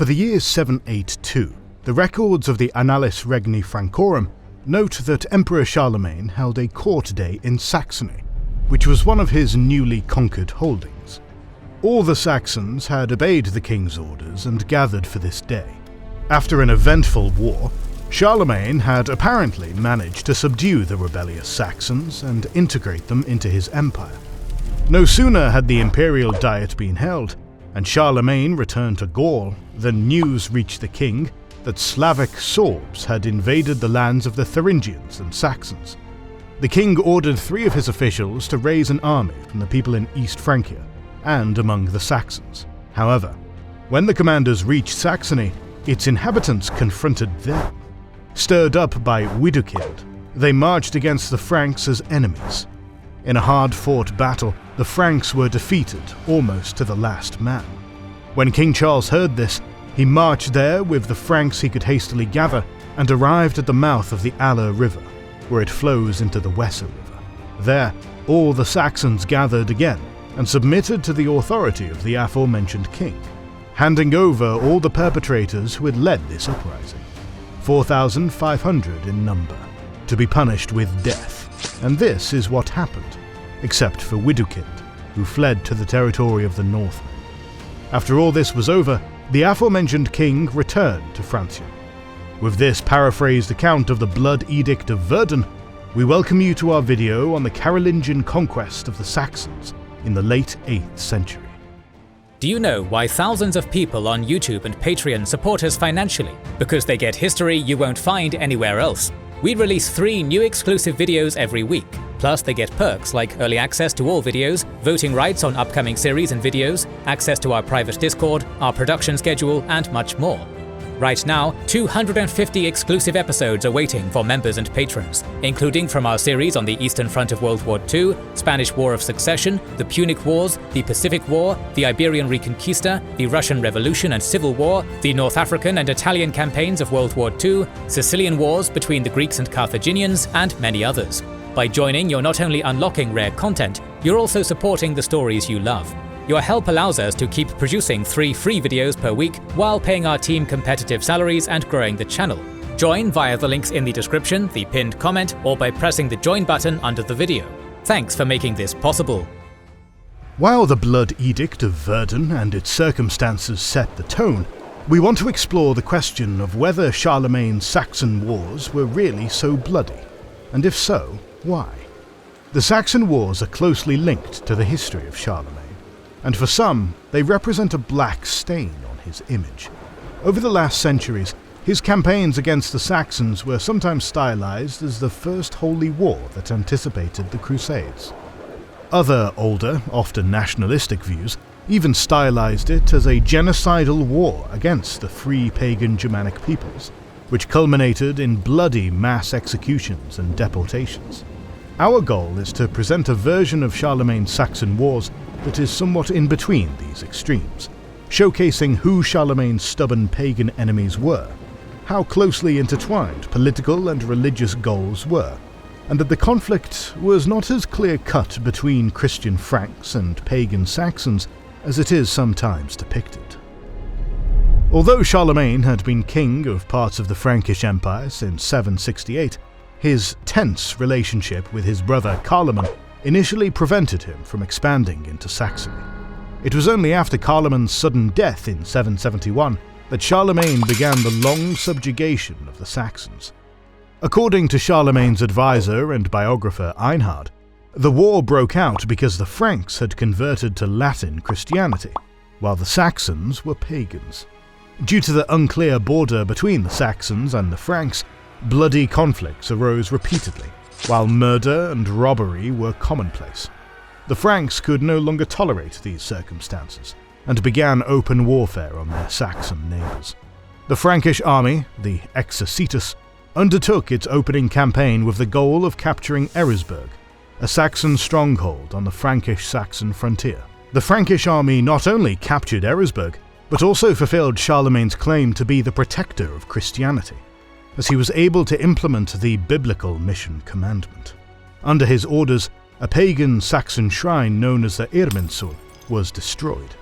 For the year 782, the records of the Annales Regni Francorum note that Emperor Charlemagne held a court day in Saxony, which was one of his newly conquered holdings. All the Saxons had obeyed the king's orders and gathered for this day. After an eventful war, Charlemagne had apparently managed to subdue the rebellious Saxons and integrate them into his empire. No sooner had the imperial diet been held, and Charlemagne returned to Gaul, than news reached the king that Slavic Sorbs had invaded the lands of the Thuringians and Saxons. The king ordered 3 of his officials to raise an army from the people in East Francia and among the Saxons. However, when the commanders reached Saxony, its inhabitants confronted them. Stirred up by Widukind, they marched against the Franks as enemies. In a hard-fought battle, the Franks were defeated almost to the last man. When King Charles heard this, he marched there with the Franks he could hastily gather and arrived at the mouth of the Aller River, where it flows into the Weser River. There, all the Saxons gathered again and submitted to the authority of the aforementioned king, handing over all the perpetrators who had led this uprising, 4,500 in number, to be punished with death. And this is what happened, except for Widukind, who fled to the territory of the Northmen. After all this was over, the aforementioned king returned to Francia. With this paraphrased account of the Blood Edict of Verden, we welcome you to our video on the Carolingian conquest of the Saxons in the late 8th century. Do you know why thousands of people on YouTube and Patreon support us financially? Because they get history you won't find anywhere else. We release 3 new exclusive videos every week. Plus, they get perks like early access to all videos, voting rights on upcoming series and videos, access to our private Discord, our production schedule, and much more. Right now, 250 exclusive episodes are waiting for members and patrons, including from our series on the Eastern Front of World War II, Spanish War of Succession, the Punic Wars, the Pacific War, the Iberian Reconquista, the Russian Revolution and Civil War, the North African and Italian campaigns of World War II, Sicilian Wars between the Greeks and Carthaginians, and many others. By joining, you're not only unlocking rare content, you're also supporting the stories you love. Your help allows us to keep producing 3 free videos per week while paying our team competitive salaries and growing the channel. Join via the links in the description, the pinned comment, or by pressing the join button under the video. Thanks for making this possible. While the Blood Edict of Verden and its circumstances set the tone, we want to explore the question of whether Charlemagne's Saxon Wars were really so bloody, and if so, why? The Saxon Wars are closely linked to the history of Charlemagne, and for some, they represent a black stain on his image. Over the last centuries, his campaigns against the Saxons were sometimes stylized as the first holy war that anticipated the Crusades. Other older, often nationalistic views even stylized it as a genocidal war against the free pagan Germanic peoples, which culminated in bloody mass executions and deportations. Our goal is to present a version of Charlemagne's Saxon Wars that is somewhat in between these extremes, showcasing who Charlemagne's stubborn pagan enemies were, how closely intertwined political and religious goals were, and that the conflict was not as clear-cut between Christian Franks and pagan Saxons as it is sometimes depicted. Although Charlemagne had been king of parts of the Frankish Empire since 768, his tense relationship with his brother Carloman initially prevented him from expanding into Saxony. It was only after Carloman's sudden death in 771 that Charlemagne began the long subjugation of the Saxons. According to Charlemagne's advisor and biographer Einhard, the war broke out because the Franks had converted to Latin Christianity, while the Saxons were pagans. Due to the unclear border between the Saxons and the Franks, bloody conflicts arose repeatedly, while murder and robbery were commonplace. The Franks could no longer tolerate these circumstances, and began open warfare on their Saxon neighbours. The Frankish army, the Exercitus, undertook its opening campaign with the goal of capturing Eresburg, a Saxon stronghold on the Frankish-Saxon frontier. The Frankish army not only captured Eresburg, but also fulfilled Charlemagne's claim to be the protector of Christianity, as he was able to implement the biblical mission commandment. Under his orders, a pagan Saxon shrine known as the Irminsul was destroyed.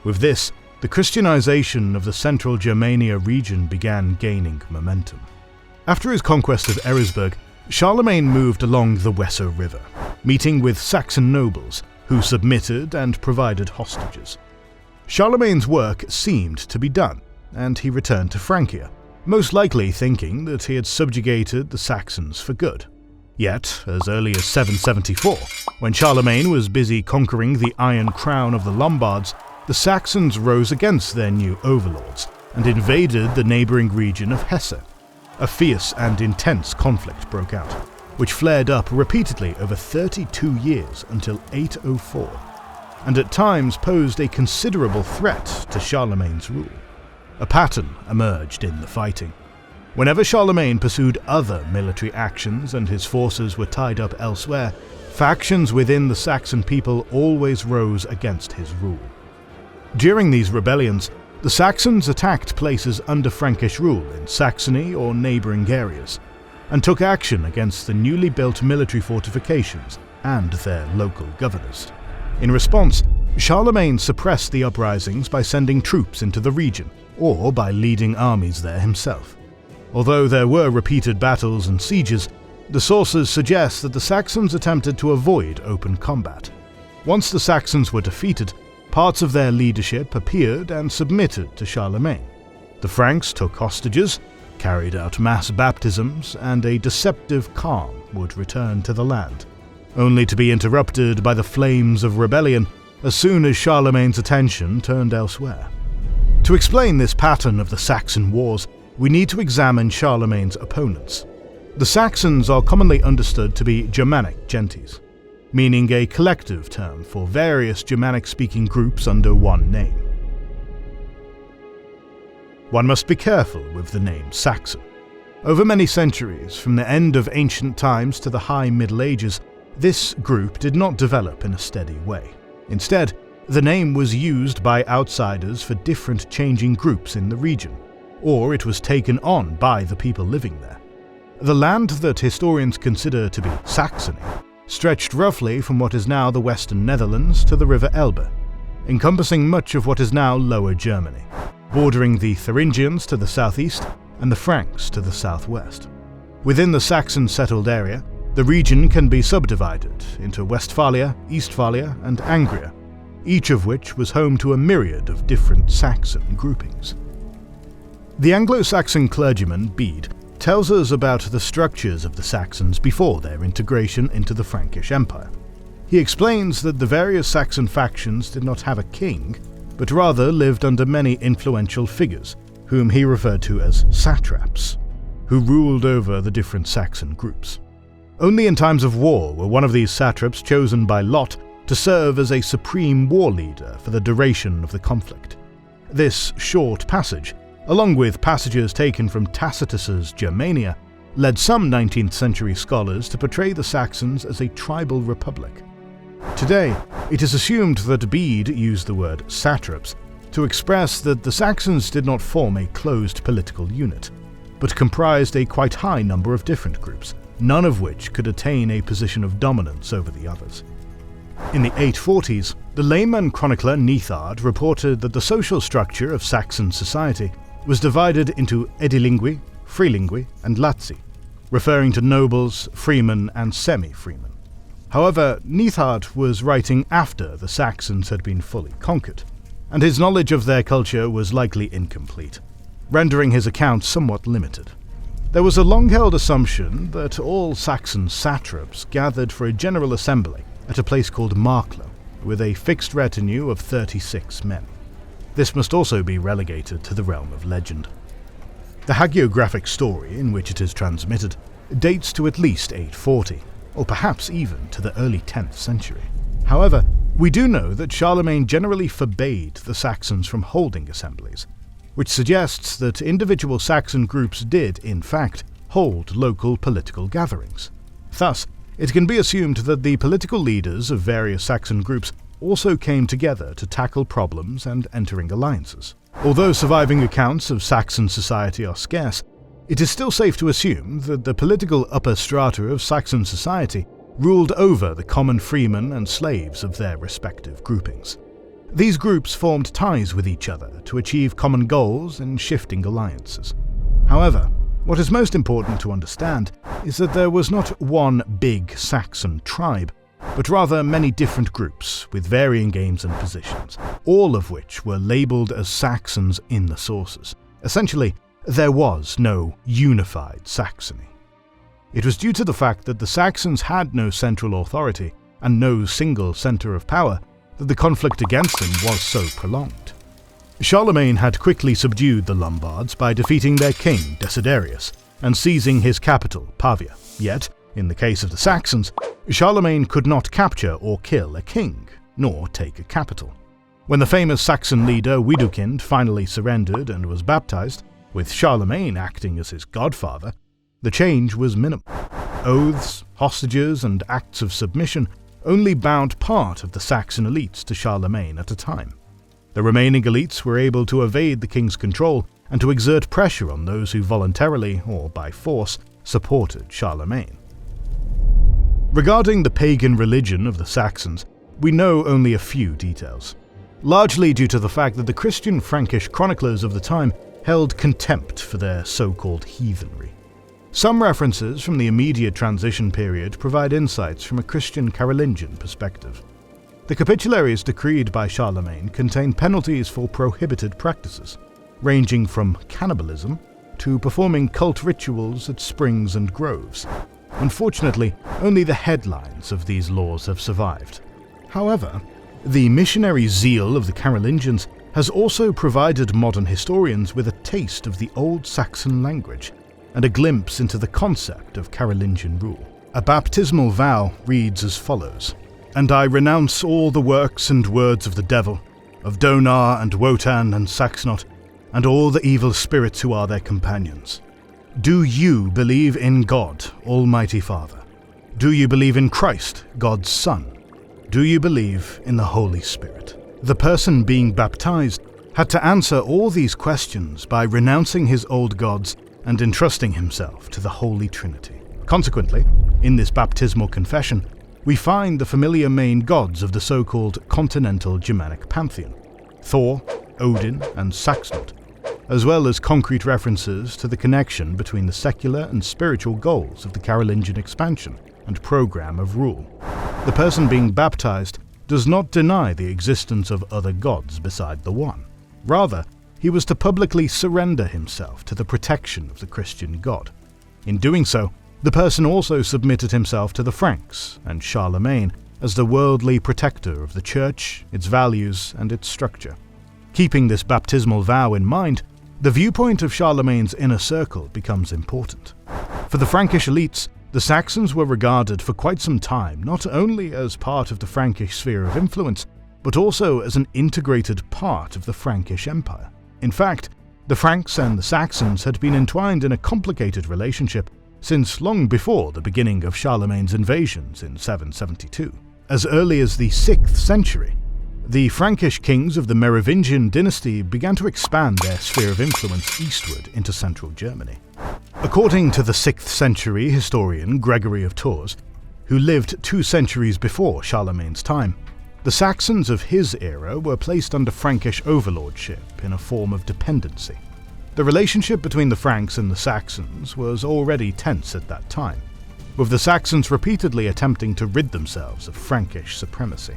With this, the Christianization of the central Germania region began gaining momentum. After his conquest of Eresburg, Charlemagne moved along the Weser River, meeting with Saxon nobles who submitted and provided hostages. Charlemagne's work seemed to be done, and he returned to Francia, most likely thinking that he had subjugated the Saxons for good. Yet, as early as 774, when Charlemagne was busy conquering the Iron Crown of the Lombards, the Saxons rose against their new overlords and invaded the neighbouring region of Hesse. A fierce and intense conflict broke out, which flared up repeatedly over 32 years until 804, and at times posed a considerable threat to Charlemagne's rule. A pattern emerged in the fighting. Whenever Charlemagne pursued other military actions and his forces were tied up elsewhere, factions within the Saxon people always rose against his rule. During these rebellions, the Saxons attacked places under Frankish rule in Saxony or neighbouring areas, and took action against the newly built military fortifications and their local governors. In response, Charlemagne suppressed the uprisings by sending troops into the region, or by leading armies there himself. Although there were repeated battles and sieges, the sources suggest that the Saxons attempted to avoid open combat. Once the Saxons were defeated, parts of their leadership appeared and submitted to Charlemagne. The Franks took hostages, carried out mass baptisms, and a deceptive calm would return to the land, only to be interrupted by the flames of rebellion as soon as Charlemagne's attention turned elsewhere. To explain this pattern of the Saxon Wars, we need to examine Charlemagne's opponents. The Saxons are commonly understood to be Germanic gentes, meaning a collective term for various Germanic-speaking groups under one name. One must be careful with the name Saxon. Over many centuries, from the end of ancient times to the High Middle Ages, this group did not develop in a steady way. Instead, the name was used by outsiders for different changing groups in the region, or it was taken on by the people living there. The land that historians consider to be Saxony stretched roughly from what is now the Western Netherlands to the River Elbe, encompassing much of what is now Lower Germany, bordering the Thuringians to the southeast and the Franks to the southwest. Within the Saxon settled area, the region can be subdivided into Westphalia, Eastphalia, and Angria, each of which was home to a myriad of different Saxon groupings. The Anglo-Saxon clergyman Bede tells us about the structures of the Saxons before their integration into the Frankish Empire. He explains that the various Saxon factions did not have a king, but rather lived under many influential figures, whom he referred to as satraps, who ruled over the different Saxon groups. Only in times of war were one of these satraps chosen by lot to serve as a supreme war leader for the duration of the conflict. This short passage, along with passages taken from Tacitus's Germania, led some 19th century scholars to portray the Saxons as a tribal republic. Today, it is assumed that Bede used the word satraps to express that the Saxons did not form a closed political unit, but comprised a quite high number of different groups, none of which could attain a position of dominance over the others. In the 840s, the layman chronicler Nithard reported that the social structure of Saxon society was divided into edilingui, freelingui, and lazzi, referring to nobles, freemen, and semi-freemen. However, Nithard was writing after the Saxons had been fully conquered, and his knowledge of their culture was likely incomplete, rendering his account somewhat limited. There was a long-held assumption that all Saxon satraps gathered for a general assembly at a place called Markla, with a fixed retinue of 36 men. This must also be relegated to the realm of legend. The hagiographic story in which it is transmitted dates to at least 840, or perhaps even to the early 10th century. However, we do know that Charlemagne generally forbade the Saxons from holding assemblies, which suggests that individual Saxon groups did, in fact, hold local political gatherings. Thus, it can be assumed that the political leaders of various Saxon groups also came together to tackle problems and entering alliances. Although surviving accounts of Saxon society are scarce, it is still safe to assume that the political upper strata of Saxon society ruled over the common freemen and slaves of their respective groupings. These groups formed ties with each other to achieve common goals in shifting alliances. However, what is most important to understand is that there was not one big Saxon tribe, but rather many different groups with varying aims and positions, all of which were labelled as Saxons in the sources. Essentially, there was no unified Saxony. It was due to the fact that the Saxons had no central authority and no single centre of power that the conflict against them was so prolonged. Charlemagne had quickly subdued the Lombards by defeating their king, Desiderius, and seizing his capital, Pavia. Yet, in the case of the Saxons, Charlemagne could not capture or kill a king, nor take a capital. When the famous Saxon leader Widukind finally surrendered and was baptized, with Charlemagne acting as his godfather, the change was minimal. Oaths, hostages, and acts of submission only bound part of the Saxon elites to Charlemagne at a time. The remaining elites were able to evade the king's control and to exert pressure on those who voluntarily, or by force, supported Charlemagne. Regarding the pagan religion of the Saxons, we know only a few details, largely due to the fact that the Christian Frankish chroniclers of the time held contempt for their so-called heathenry. Some references from the immediate transition period provide insights from a Christian Carolingian perspective. The capitularies decreed by Charlemagne contain penalties for prohibited practices, ranging from cannibalism to performing cult rituals at springs and groves. Unfortunately, only the headlines of these laws have survived. However, the missionary zeal of the Carolingians has also provided modern historians with a taste of the old Saxon language and a glimpse into the concept of Carolingian rule. A baptismal vow reads as follows: "And I renounce all the works and words of the devil, of Donar and Wotan and Saxnot, and all the evil spirits who are their companions. Do you believe in God, Almighty Father? Do you believe in Christ, God's Son? Do you believe in the Holy Spirit?" The person being baptized had to answer all these questions by renouncing his old gods and entrusting himself to the Holy Trinity. Consequently, in this baptismal confession, we find the familiar main gods of the so-called continental Germanic pantheon: Thor, Odin, and Saxnot, as well as concrete references to the connection between the secular and spiritual goals of the Carolingian expansion and program of rule. The person being baptized does not deny the existence of other gods beside the one. Rather, he was to publicly surrender himself to the protection of the Christian God. In doing so, the person also submitted himself to the Franks and Charlemagne as the worldly protector of the church, its values, and its structure. Keeping this baptismal vow in mind, the viewpoint of Charlemagne's inner circle becomes important. For the Frankish elites, the Saxons were regarded for quite some time not only as part of the Frankish sphere of influence, but also as an integrated part of the Frankish Empire. In fact, the Franks and the Saxons had been entwined in a complicated relationship since long before the beginning of Charlemagne's invasions in 772. As early as the 6th century, the Frankish kings of the Merovingian dynasty began to expand their sphere of influence eastward into central Germany. According to the 6th century historian Gregory of Tours, who lived 2 centuries before Charlemagne's time, the Saxons of his era were placed under Frankish overlordship in a form of dependency. The relationship between the Franks and the Saxons was already tense at that time, with the Saxons repeatedly attempting to rid themselves of Frankish supremacy.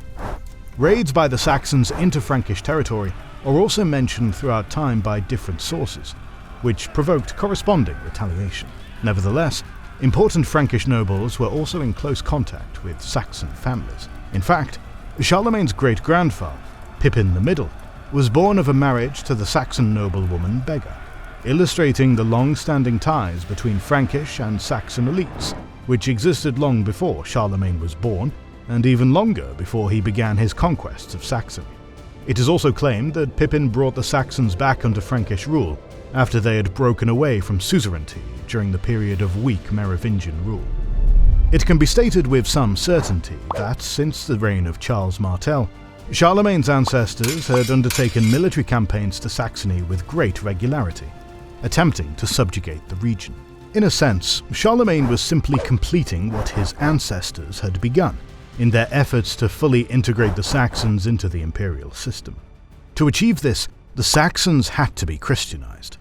Raids by the Saxons into Frankish territory are also mentioned throughout time by different sources, which provoked corresponding retaliation. Nevertheless, important Frankish nobles were also in close contact with Saxon families. In fact, Charlemagne's great-grandfather, Pippin the Middle, was born of a marriage to the Saxon noblewoman Bega, illustrating the long-standing ties between Frankish and Saxon elites, which existed long before Charlemagne was born, and even longer before he began his conquests of Saxony. It is also claimed that Pippin brought the Saxons back under Frankish rule after they had broken away from suzerainty during the period of weak Merovingian rule. It can be stated with some certainty that, since the reign of Charles Martel, Charlemagne's ancestors had undertaken military campaigns to Saxony with great regularity, attempting to subjugate the region. In a sense, Charlemagne was simply completing what his ancestors had begun, in their efforts to fully integrate the Saxons into the imperial system. To achieve this, the Saxons had to be Christianized.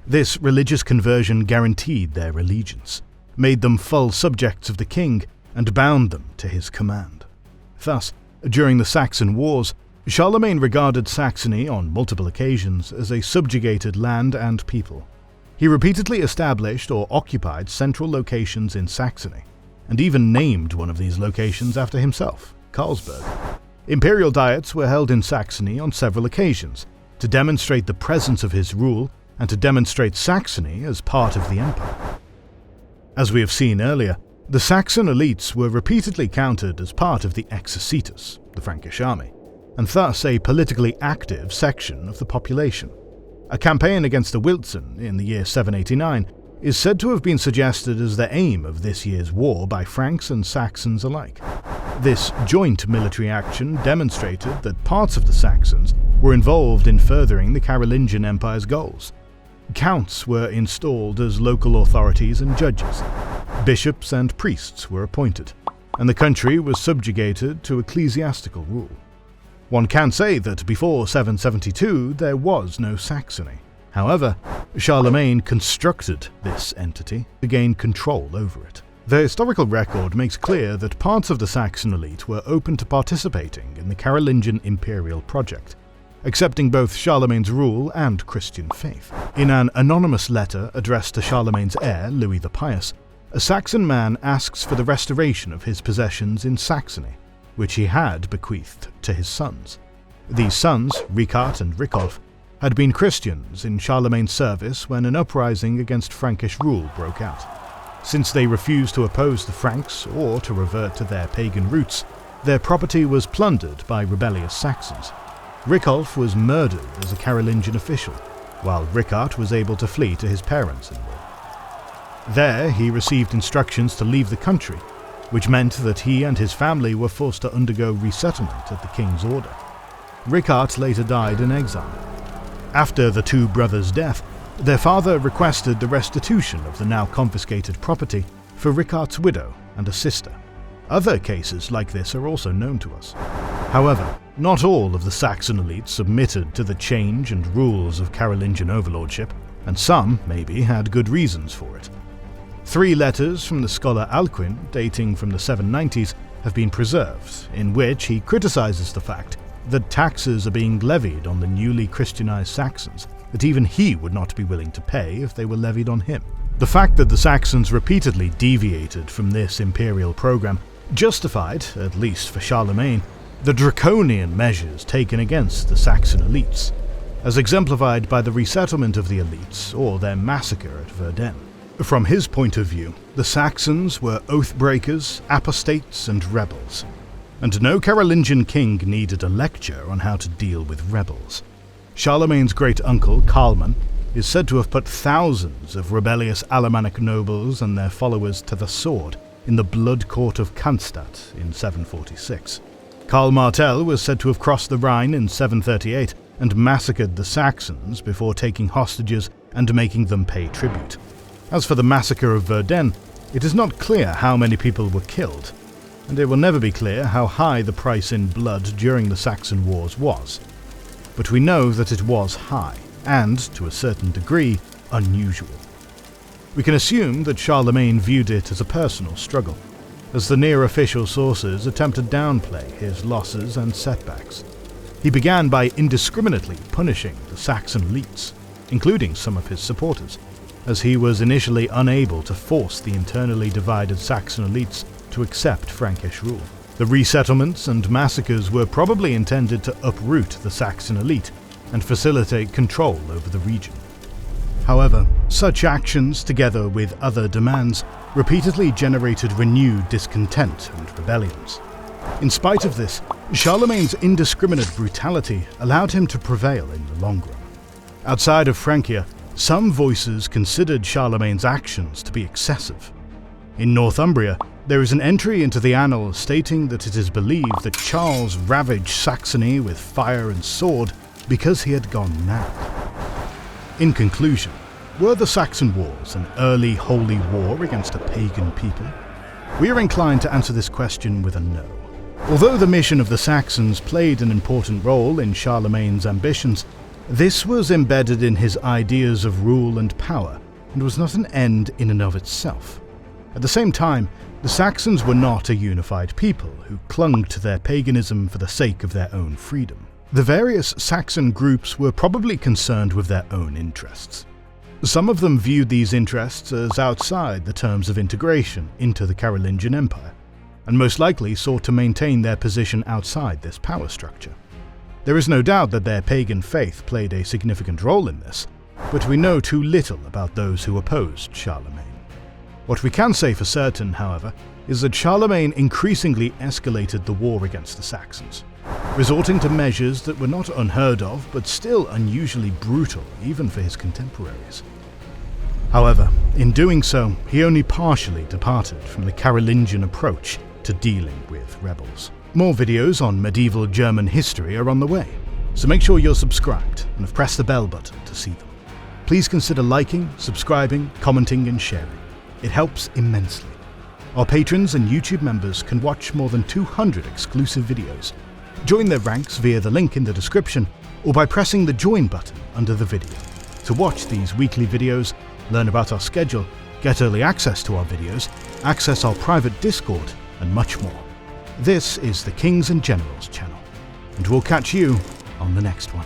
This religious conversion guaranteed their allegiance, made them full subjects of the king, and bound them to his command. Thus, during the Saxon Wars, Charlemagne regarded Saxony on multiple occasions as a subjugated land and people. He repeatedly established or occupied central locations in Saxony, and even named one of these locations after himself, Carlsberg. Imperial diets were held in Saxony on several occasions, to demonstrate the presence of his rule and to demonstrate Saxony as part of the empire. As we have seen earlier, the Saxon elites were repeatedly counted as part of the Exercitus, the Frankish army, and thus a politically active section of the population. A campaign against the Wiltzen in the year 789 is said to have been suggested as the aim of this year's war by Franks and Saxons alike. This joint military action demonstrated that parts of the Saxons were involved in furthering the Carolingian Empire's goals. Counts were installed as local authorities and judges. Bishops and priests were appointed, and the country was subjugated to ecclesiastical rule. One can say that before 772 there was no Saxony. However, Charlemagne constructed this entity to gain control over it. The historical record makes clear that parts of the Saxon elite were open to participating in the Carolingian imperial project, accepting both Charlemagne's rule and Christian faith. In an anonymous letter addressed to Charlemagne's heir, Louis the Pious, a Saxon man asks for the restoration of his possessions in Saxony, which he had bequeathed to his sons. These sons, Richard and Ricolf, had been Christians in Charlemagne's service when an uprising against Frankish rule broke out. Since they refused to oppose the Franks or to revert to their pagan roots, their property was plundered by rebellious Saxons. Ricolf was murdered as a Carolingian official, while Richard was able to flee to his parents-in-law. There he received instructions to leave the country, which meant that he and his family were forced to undergo resettlement at the king's order. Richard later died in exile. After the two brothers' death, their father requested the restitution of the now confiscated property for Richard's widow and a sister. Other cases like this are also known to us. However, not all of the Saxon elite submitted to the change and rules of Carolingian overlordship, and some, maybe, had good reasons for it. 3 letters from the scholar Alcuin, dating from the 790s, have been preserved, in which he criticizes the fact that taxes are being levied on the newly Christianized Saxons that even he would not be willing to pay if they were levied on him. The fact that the Saxons repeatedly deviated from this imperial program justified, at least for Charlemagne, the draconian measures taken against the Saxon elites, as exemplified by the resettlement of the elites or their massacre at Verden. From his point of view, the Saxons were oath-breakers, apostates, and rebels, and no Carolingian king needed a lecture on how to deal with rebels. Charlemagne's great-uncle, Carloman, is said to have put thousands of rebellious Alemannic nobles and their followers to the sword in the blood court of Cannstatt in 746. Karl Martel was said to have crossed the Rhine in 738 and massacred the Saxons before taking hostages and making them pay tribute. As for the Massacre of Verden, it is not clear how many people were killed, and it will never be clear how high the price in blood during the Saxon Wars was. But we know that it was high, and, to a certain degree, unusual. We can assume that Charlemagne viewed it as a personal struggle, as the near-official sources attempt to downplay his losses and setbacks. He began by indiscriminately punishing the Saxon elites, including some of his supporters, as he was initially unable to force the internally divided Saxon elites to accept Frankish rule. The resettlements and massacres were probably intended to uproot the Saxon elite and facilitate control over the region. However, such actions, together with other demands, repeatedly generated renewed discontent and rebellions. In spite of this, Charlemagne's indiscriminate brutality allowed him to prevail in the long run. Outside of Francia, some voices considered Charlemagne's actions to be excessive. In Northumbria, there is an entry into the annals stating that it is believed that Charles ravaged Saxony with fire and sword because he had gone mad. In conclusion, were the Saxon Wars an early holy war against a pagan people? We are inclined to answer this question with a no. Although the mission of the Saxons played an important role in Charlemagne's ambitions, this was embedded in his ideas of rule and power, and was not an end in and of itself. At the same time, the Saxons were not a unified people who clung to their paganism for the sake of their own freedom. The various Saxon groups were probably concerned with their own interests. Some of them viewed these interests as outside the terms of integration into the Carolingian Empire, and most likely sought to maintain their position outside this power structure. There is no doubt that their pagan faith played a significant role in this, but we know too little about those who opposed Charlemagne. What we can say for certain, however, is that Charlemagne increasingly escalated the war against the Saxons, resorting to measures that were not unheard of but still unusually brutal even for his contemporaries. However, in doing so, he only partially departed from the Carolingian approach to dealing with rebels. More videos on medieval German history are on the way, so make sure you're subscribed and have pressed the bell button to see them. Please consider liking, subscribing, commenting and sharing. It helps immensely. Our patrons and YouTube members can watch more than 200 exclusive videos. Join their ranks via the link in the description or by pressing the join button under the video. To watch these weekly videos, learn about our schedule, get early access to our videos, access our private Discord, and much more. This is the Kings and Generals channel, and we'll catch you on the next one.